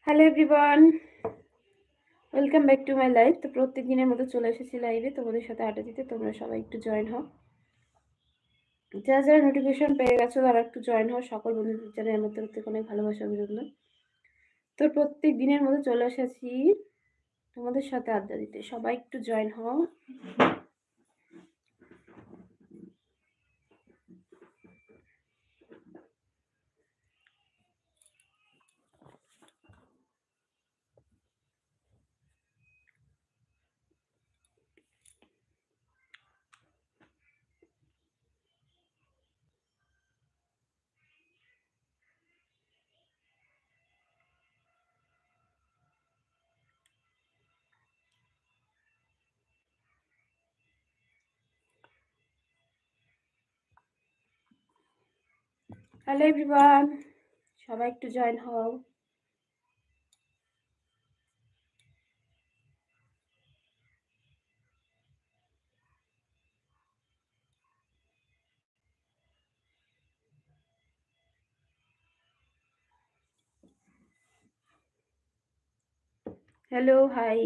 Hello everyone, welcome back to my life. তো প্রত্যেক দিনের মতো চলে এসেছি লাইভে তোমাদের সাথে আড্ডা দিতে। তোমরা সবাই একটু জয়েন হও, যারা যারা নোটিফিকেশন পেয়ে গেছো তারা একটু জয়েন হও। সকল বন্ধুদের জানাই আমার তরফ থেকে অনেক ভালোবাসা অভিনন্দন। তো প্রত্যেক দিনের মতো চলে এসেছি তোমাদের সাথে আড্ডা দিতে, সবাই একটু জয়েন হও। হ্যালো এভরিওয়ান, সবাই একটু জয়েন হও। Hello hi,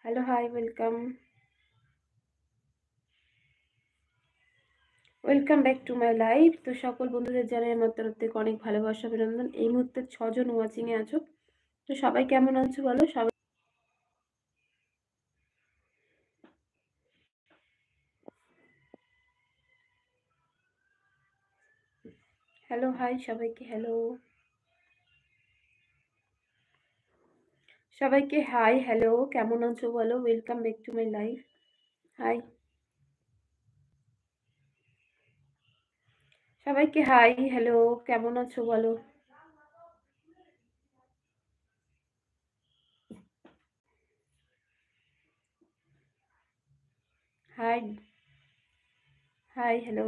hello hi, welcome welcome back to my life. তো সকল বন্ধুদের জানাই আমার তরফ থেকে অনেক ভালোবাসা অভিনন্দন। এই মুহূর্তে 6জন ওয়াচিংয়ে আছো, তো সবাই কেমন আছো বলো সবাই। হ্যালো হাই সবাইকে, হ্যালো সবাইকে, হাই হ্যালো, কেমন আছো বলো, welcome back to my life. Hi সবাইকে, হাই হ্যালো, কেমন আছো বলো। হাই হাই হ্যালো,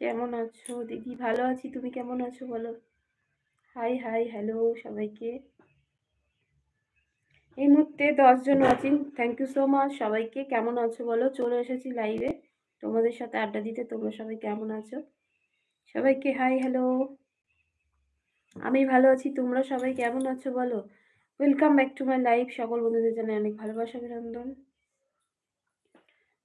কেমন আছো দিদি? ভালো আছি, তুমি কেমন আছো বলো। হাই হাই হ্যালো সবাইকে। এই মুহূর্তে 10জন watching, thank you so much সবাইকে। কেমন আছো বলো, চলে এসেছি লাইভে তোমাদের সাথে আড্ডা দিতে। তোমরা সবাই কেমন আছো? সবাইকে হাই হ্যালো। আমি ভালো আছি, তোমরা সবাই কেমন আছো বলো। Welcome back to my life. সকল বন্ধুদের জানাই অনেক ভালোবাসা অভিনন্দন।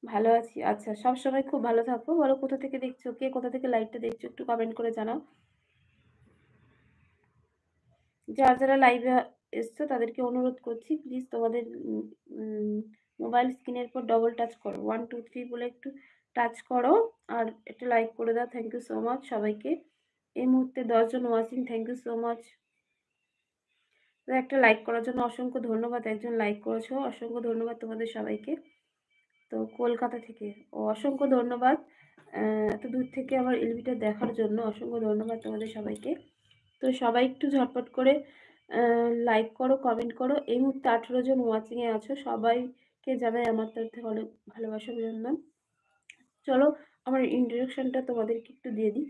ভালো আছি, আচ্ছা, সব সময় খুব ভালো থাকো। বলো কোথা থেকে দেখছো, কে কোথা থেকে লাইভটা দেখছো, একটু কমেন্ট করে জানাও। যারা যারা লাইভে এসছো তাদেরকে অনুরোধ করছি, প্লিজ তোমাদের মোবাইল স্ক্রিনের পর ডবল টাচ করো, 1 2 3 বলে একটু টাচ করো আর একটা লাইক করে দাও। থ্যাংক ইউ সো মাচ সবাইকে। এই মুহূর্তে 10জন watching, thank you so much. একটা লাইক করার জন্য অসংখ্য ধন্যবাদ। একজন লাইক করেছো, অসংখ্য ধন্যবাদ তোমাদের সবাইকে। তো কলকাতা থেকে, ও অসংখ্য ধন্যবাদ এত দূর থেকে আমার এলবিটা দেখার জন্য, অসংখ্য ধন্যবাদ তোমাদের সবাইকে। তো সবাই একটু ঝটপট করে লাইক করো, কমেন্ট করো। এই মুহূর্তে 18জন ওয়াচিংয়ে আছো, সবাইকে জানাই আমার তরফ থেকে অনেক ভালোবাসা অভিনন্দন। চলো আমার ইন্ট্রোডাকশনটা তোমাদেরকে একটু দিয়ে দিই।